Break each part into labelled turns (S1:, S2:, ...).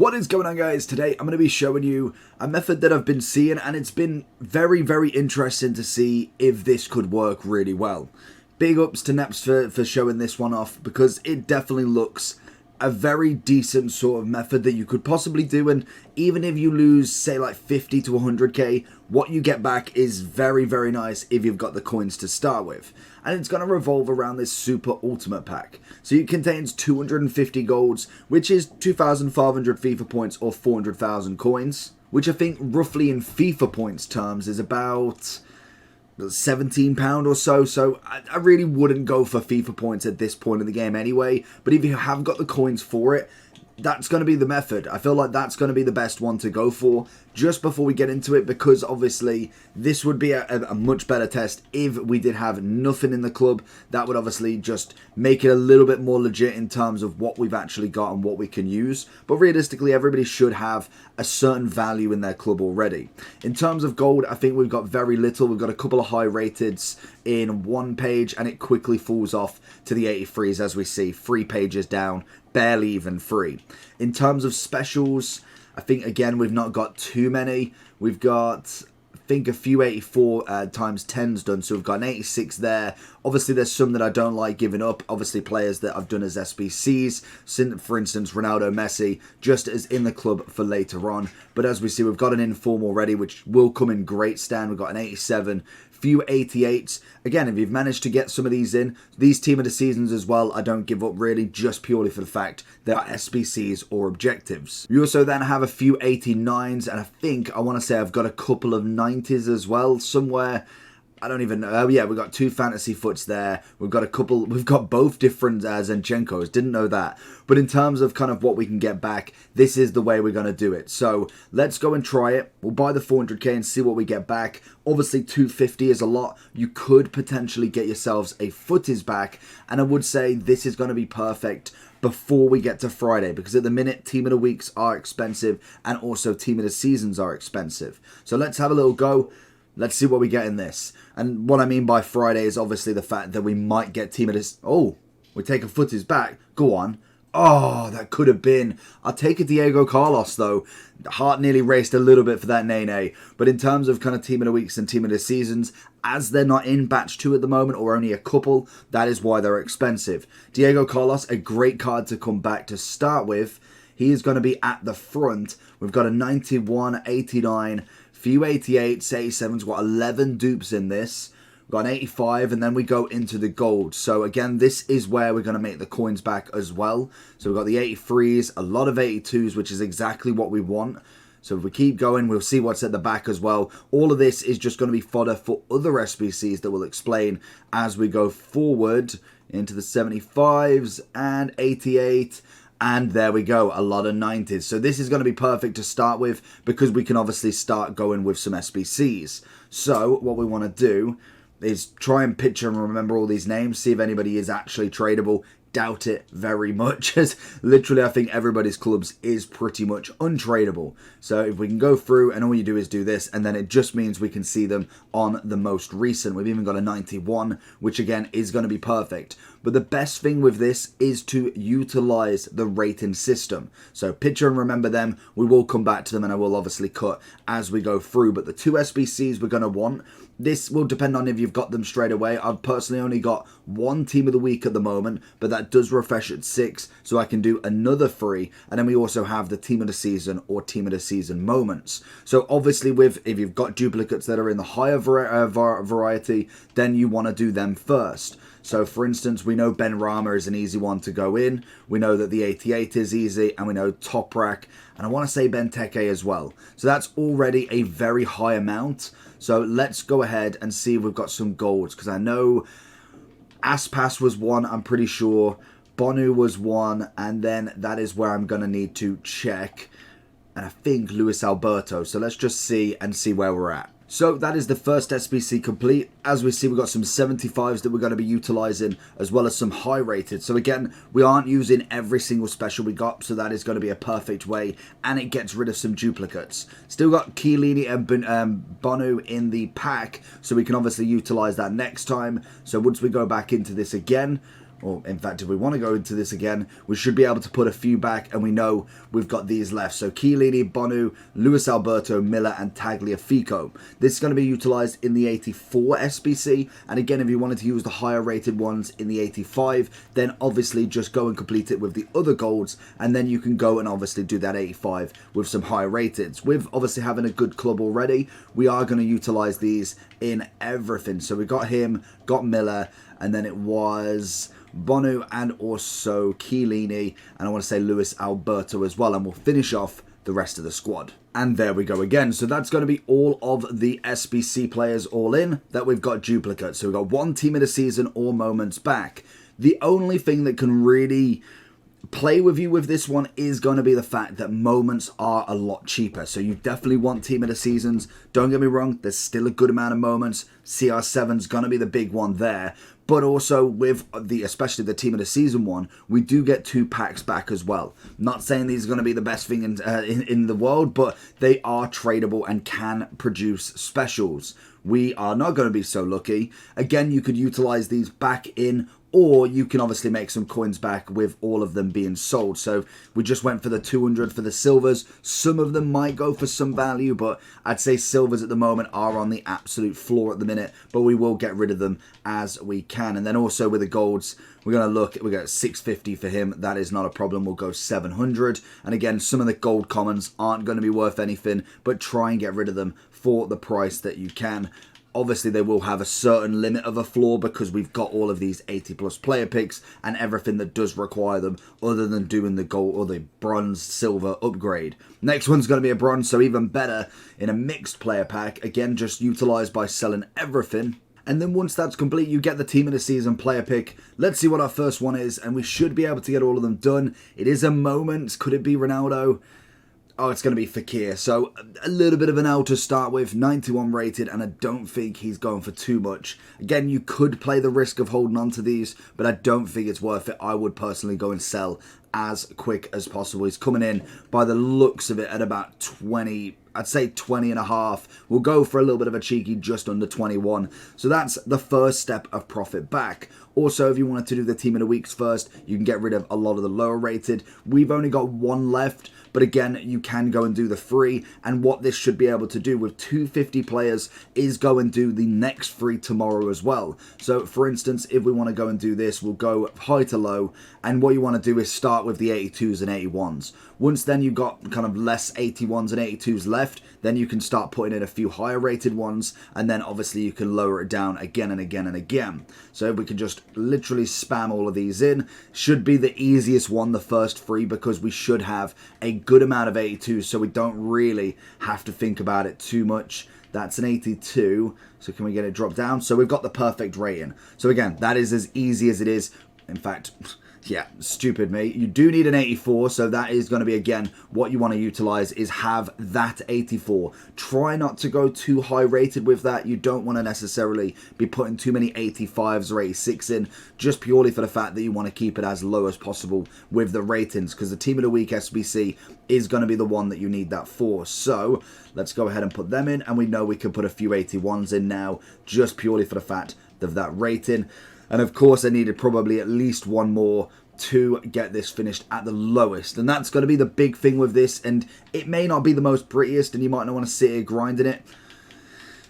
S1: What is going on, guys? Today I'm going to be showing you a method that I've been seeing, and it's been very interesting to see if this could work really well. Big ups to Neps for showing this one off, because it definitely looks a very decent sort of method that you could possibly do, and even if you lose, say, like 50 to 100k, what you get back is very nice if you've got the coins to start with. And it's going to revolve around this super ultimate pack. So it contains 250 golds, which is 2,500 FIFA points or 400,000 coins, which I think roughly in FIFA points terms is about £17 or so. So I really wouldn't go for FIFA points at this point in the game anyway. But if you have got the coins for it, that's going to be the method. I feel like that's going to be the best one to go for just before we get into it, because obviously this would be a much better test if we did have nothing in the club. That would obviously just make it a little bit more legit in terms of what we've actually got and what we can use. But realistically, everybody should have a certain value in their club already. In terms of gold, I think we've got very little. We've got a couple of high rateds in one page, and it quickly falls off to the 83s as we see 3 pages down, barely even 3. In terms of specials, I think again we've not got too many. We've got, I think, a few 84 times 10s done, so we've got an 86 there. Obviously there's some that I don't like giving up, obviously players that I've done as SBCs, for instance Ronaldo, Messi, just as in the club for later on. But as we see, we've got an inform already, which will come in great stand. We've got an 87, few 88s. Again, if you've managed to get some of these in, these team of the seasons as well, I don't give up really, just purely for the fact they are SBCs or objectives. You also then have a few 89s, and I think, I want to say I've got a couple of 90s as well somewhere. I don't even know. Oh yeah, we've got 2 fantasy foots there. We've got a couple, we've got both different Zenchenkos. Didn't know that. But in terms of kind of what we can get back, this is the way we're going to do it. So let's go and try it. We'll buy the 400k and see what we get back. Obviously 250 is a lot. You could potentially get yourselves a footies back. And I would say this is going to be perfect before we get to Friday, because at the minute team of the weeks are expensive and also team of the seasons are expensive. So let's have a little go. Let's see what we get in this. And what I mean by Friday is obviously the fact that we might get team of this. Oh, we take a footies back. Go on. Oh, that could have been. I'll take a Diego Carlos though. Heart nearly raced a little bit for that Nene. But in terms of kind of team of the weeks and team of the seasons, as they're not in batch 2 at the moment, or only a couple, that is why they're expensive. Diego Carlos, a great card to come back to start with. He is going to be at the front. We've got a 91, 89, few 88s, 87s. We've got 11 dupes in this. We've got an 85, and then we go into the gold. So again, this is where we're going to make the coins back as well. So we've got the 83s, a lot of 82s, which is exactly what we want. So if we keep going, we'll see what's at the back as well. All of this is just going to be fodder for other SBCs that we'll explain as we go forward into the 75s and 88. And there we go, a lot of 90s. So this is going to be perfect to start with, because we can obviously start going with some SBCs. So what we want to do is try and picture and remember all these names, see if anybody is actually tradable. Doubt it very much, as literally I think everybody's clubs is pretty much untradeable. So if we can go through, and all you do is do this, and then it just means we can see them on the most recent. We've even got a 91, which again is going to be perfect. But the best thing with this is to utilize the rating system. So picture and remember them. We will come back to them, and I will obviously cut as we go through. But the 2 SBCs we're going to want, this will depend on if you've got them straight away. I've personally only got 1 team of the week at the moment, but that does refresh at 6, so I can do another 3. And then we also have the team of the season or team of the season moments. So obviously if you've got duplicates that are in the higher variety, then you want to do them first. So for instance, we know Ben Rama is an easy one to go in. We know that the 88 is easy, and we know Toprak, and I want to say Benteke as well. So that's already a very high amount. So let's go ahead and see if we've got some golds, because I know Aspas was 1, I'm pretty sure. Bonu was 1, and then that is where I'm going to need to check. And I think Luis Alberto. So let's just see and see where we're at. So that is the first SBC complete. As we see, we've got some 75s that we're going to be utilizing, as well as some high rated. So again, we aren't using every single special we got, so that is going to be a perfect way, and it gets rid of some duplicates. Still got Chiellini and Bonu in the pack, so we can obviously utilize that next time. So once we go back into this again, or in fact, if we want to go into this again, we should be able to put a few back, and we know we've got these left. So Chiellini, Bonu, Luis Alberto, Miller, and Tagliafico. This is going to be utilised in the 84 SBC, and again, if you wanted to use the higher rated ones in the 85, then obviously just go and complete it with the other golds, and then you can go and obviously do that 85 with some higher rateds. With obviously having a good club already, we are going to utilise these in everything. So we got him, got Miller, and then it was Bonu and also Chiellini, and I want to say Luis Alberto as well, and we'll finish off the rest of the squad. And there we go again. So that's going to be all of the SBC players all in that we've got duplicates. So we've got one team of the season or moments back. The only thing that can really play with you with this one is going to be the fact that moments are a lot cheaper. So you definitely want team of the seasons. Don't get me wrong, there's still a good amount of moments. CR7's going to be the big one there. But also with especially the team of the season one, we do get 2 packs back as well. Not saying these are going to be the best thing in the world, but they are tradable and can produce specials. We are not going to be so lucky. Again, you could utilize these back in, or you can obviously make some coins back with all of them being sold. So we just went for the 200 for the silvers. Some of them might go for some value, but I'd say silvers at the moment are on the absolute floor at the minute, but we will get rid of them as we can. And then also with the golds, we're going to look, we got 650 for him. That is not a problem. We'll go 700. And again, some of the gold commons aren't going to be worth anything, but try and get rid of them for the price that you can. Obviously, they will have a certain limit of a floor because we've got all of these 80 plus player picks and everything that does require them other than doing the gold or the bronze, silver upgrade. Next one's going to be a bronze, so even better in a mixed player pack. Again, just utilized by selling everything. And then once that's complete, you get the team of the season player pick. Let's see what our first one is, and we should be able to get all of them done. It is a moment. Could it be Ronaldo? Oh, it's going to be Fekir. So a little bit of an L to start with, 91 rated, and I don't think he's going for too much. Again, you could play the risk of holding on to these, but I don't think it's worth it. I would personally go and sell as quick as possible. He's coming in by the looks of it at about 20, I'd say 20 and a half. We'll go for a little bit of a cheeky just under 21. So that's the first step of profit back. Also, if you wanted to do the team of the weeks first, you can get rid of a lot of the lower rated. We've only got one left, but again, you can go and do the free. And what this should be able to do with 250 players is go and do the next free tomorrow as well. So for instance, if we want to go and do this, we'll go high to low. And what you want to do is start with the 82s and 81s. Once then you've got kind of less 81s and 82s left, then you can start putting in a few higher rated ones, and then obviously you can lower it down again and again and again. So if we can just literally spam all of these in, should be the easiest one, the first free, because we should have a good amount of 82s, so we don't really have to think about it too much. That's an 82, so can we get it dropped down? So we've got the perfect rating. So again, that is as easy as it is. In fact, yeah, stupid me. You do need an 84, so that is going to be, again, what you want to utilize is have that 84. Try not to go too high rated with that. You don't want to necessarily be putting too many 85s or 86 in, just purely for the fact that you want to keep it as low as possible with the ratings, because the Team of the Week SBC is going to be the one that you need that for. So let's go ahead and put them in, and we know we can put a few 81s in now, just purely for the fact of that rating. And of course, I needed probably at least one more to get this finished at the lowest. And that's going to be the big thing with this. And it may not be the most prettiest, and you might not want to sit here grinding it.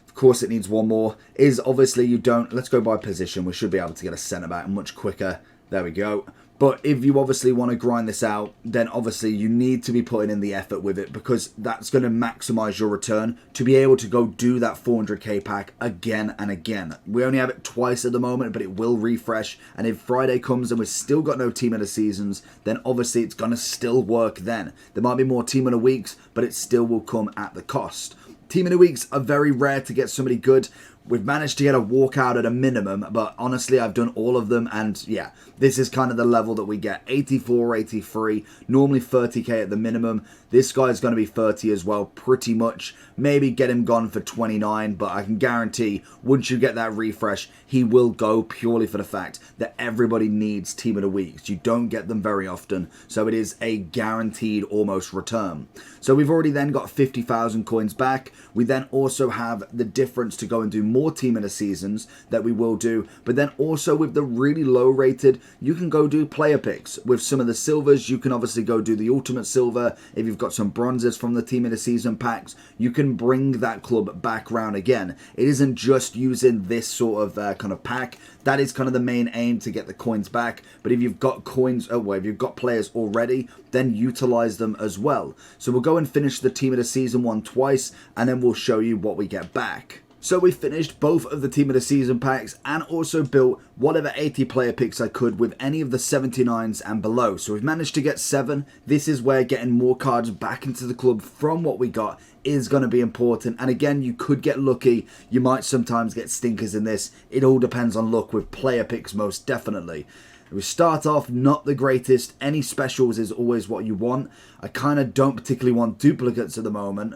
S1: Of course, it needs one more. Is obviously you don't... Let's go by position. We should be able to get a centre back much quicker. There we go. But if you obviously want to grind this out, then obviously you need to be putting in the effort with it, because that's going to maximize your return to be able to go do that 400k pack again and again. We only have it twice at the moment, but it will refresh. And if Friday comes and we've still got no team of the seasons, then obviously it's going to still work then. There might be more team of the weeks, but it still will come at the cost. Team of the weeks are very rare to get somebody good. We've managed to get a walkout at a minimum, but honestly, I've done all of them, and yeah, this is kind of the level that we get. 84, 83, normally 30k at the minimum. This guy's going to be 30 as well, pretty much. Maybe get him gone for 29, but I can guarantee once you get that refresh, he will go, purely for the fact that everybody needs Team of the Weeks. You don't get them very often, so it is a guaranteed almost return. So we've already then got 50,000 coins back. We then also have the difference to go and do more team of the seasons that we will do. But then also with the really low rated, you can go do player picks. With some of the silvers, you can obviously go do the ultimate silver. If you've got some bronzes from the team of the season packs, you can bring that club back round again. It isn't just using this sort of kind of pack. That is kind of the main aim, to get the coins back. But if you've got coins, if you've got players already, then utilize them as well. So we'll go and finish the team of the season one twice, and then we'll show you what we get back. So we finished both of the team of the season packs and also built whatever 80 player picks I could with any of the 79s and below. So we've managed to get 7. This is where getting more cards back into the club from what we got is going to be important. And again, you could get lucky. You might sometimes get stinkers in this. It all depends on luck with player picks, most definitely. We start off not the greatest. Any specials is always what you want. I kind of don't particularly want duplicates at the moment,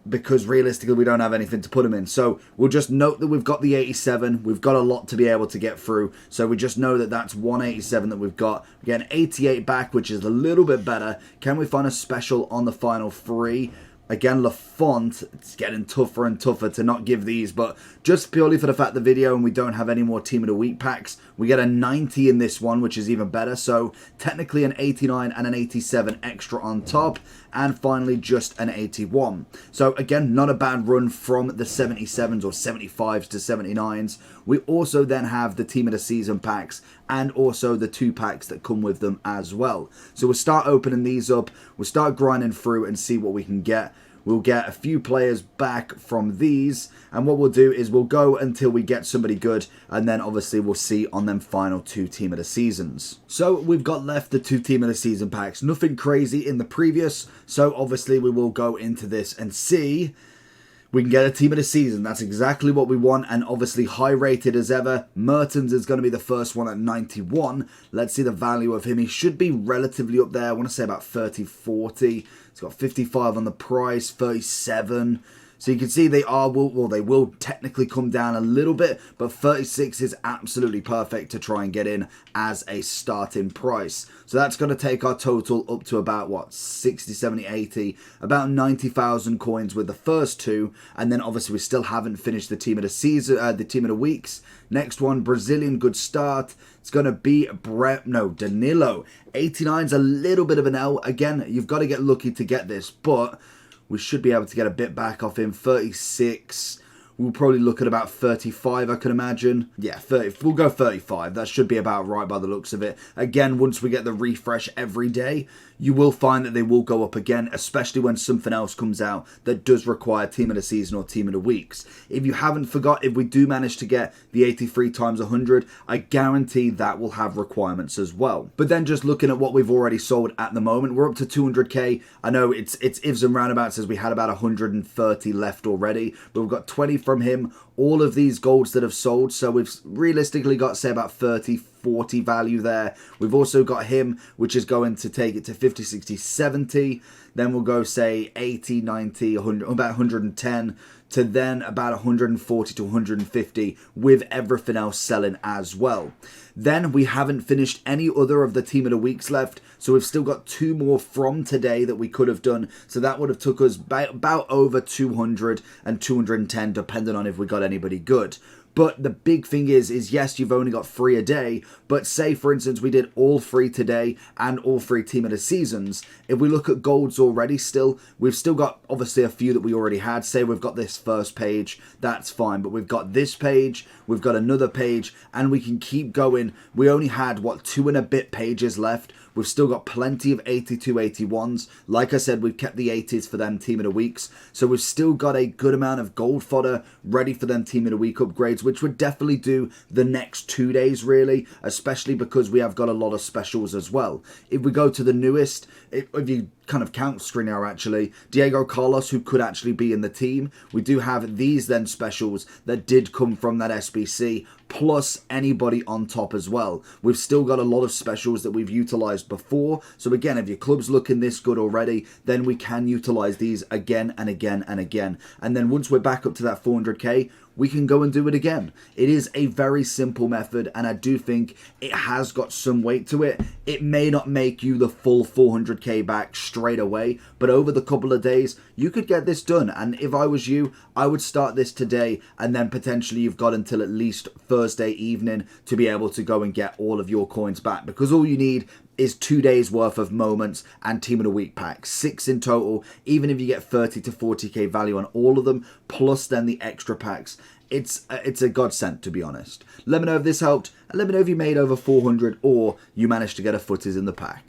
S1: because realistically we don't have anything to put them in. So we'll just note that we've got the 87. We've got a lot to be able to get through. So we just know that that's 187 that we've got. We get an 88 back, which is a little bit better. Can we find a special on the final 3? Again, Lafont, it's getting tougher and tougher to not give these, but just purely for the fact the video and we don't have any more Team of the Week packs, we get a 90 in this one, which is even better. So technically an 89 and an 87 extra on top, and finally just an 81. So again, not a bad run from the 77s or 75s to 79s. We also then have the Team of the Season packs and also the 2 packs that come with them as well. So we'll start opening these up, we'll start grinding through and see what we can get. We'll get a few players back from these, and what we'll do is we'll go until we get somebody good, and then obviously we'll see on them final 2 Team of the Seasons. So we've got left the 2 Team of the Season packs. Nothing crazy in the previous, so obviously we will go into this and see we can get a Team of the Season. That's exactly what we want, and obviously high rated as ever. Mertens is going to be the first one at 91. Let's see the value of him. He should be relatively up there. I want to say about 30, 40. He's got 55 on the price, 37. So you can see they will technically come down a little bit, but 36 is absolutely perfect to try and get in as a starting price. So that's going to take our total up to about, what, 60, 70, 80, about 90,000 coins with the first 2. And then obviously we still haven't finished the Team of the Season, the Team of the Weeks. Next one, Brazilian, good start. It's going to be Danilo. 89's a little bit of an L. Again, you've got to get lucky to get this, but we should be able to get a bit back off him. 36. We'll probably look at about 35, I can imagine. Yeah, 30. We'll go 35. That should be about right by the looks of it. Again, once we get the refresh every day, you will find that they will go up again, especially when something else comes out that does require Team of the Season or Team of the Weeks. If you haven't forgot, if we do manage to get the 83 times 100, I guarantee that will have requirements as well. But then just looking at what we've already sold at the moment, we're up to 200k. I know it's ifs and roundabouts, as we had about 130 left already, but we've got 20 from him. All of these golds that have sold, so we've realistically got, say, about 30, 40 value there. We've also got him, which is going to take it to 50, 60, 70. Then we'll go, say, 80, 90, 100, about 110, to then about 140 to 150, with everything else selling as well. Then we haven't finished any other of the Team of the Weeks left, so we've still got 2 more from today that we could have done. So that would have took us about over 200 and 210, depending on if we got anybody good. But the big thing is yes, you've only got 3 a day, but say, for instance, we did all 3 today and all 3 Team of the Seasons. If we look at golds already still, we've still got, obviously, a few that we already had. Say we've got this first page, that's fine, but we've got this page, we've got another page, and we can keep going. We only had, what, 2 and a bit pages left. We've still got plenty of 82, 81s. Like I said, we've kept the 80s for them Team of the Weeks. So we've still got a good amount of gold fodder ready for them Team of the Week upgrades, which would definitely do the next 2 days, really, especially because we have got a lot of specials as well. If we go to the newest, if you kind of count Skriniar, actually, Diego Carlos, who could actually be in the team. We do have these then specials that did come from that SBC, plus anybody on top as well. We've still got a lot of specials that we've utilized before. So again, if your club's looking this good already, then we can utilize these again and again and again. And then once we're back up to that 400k, we can go and do it again. It is a very simple method, and I do think it has got some weight to it. It may not make you the full 400k back straight away, but over the couple of days, you could get this done. And if I was you, I would start this today, and then potentially you've got until at least Thursday evening to be able to go and get all of your coins back, because all you need is 2 days worth of moments and team of the week packs, 6 in total. Even if you get 30 to 40k value on all of them, plus then the extra packs, it's a godsend, to be honest. Let me know if this helped, and let me know if you made over 400 or you managed to get a footies in the pack.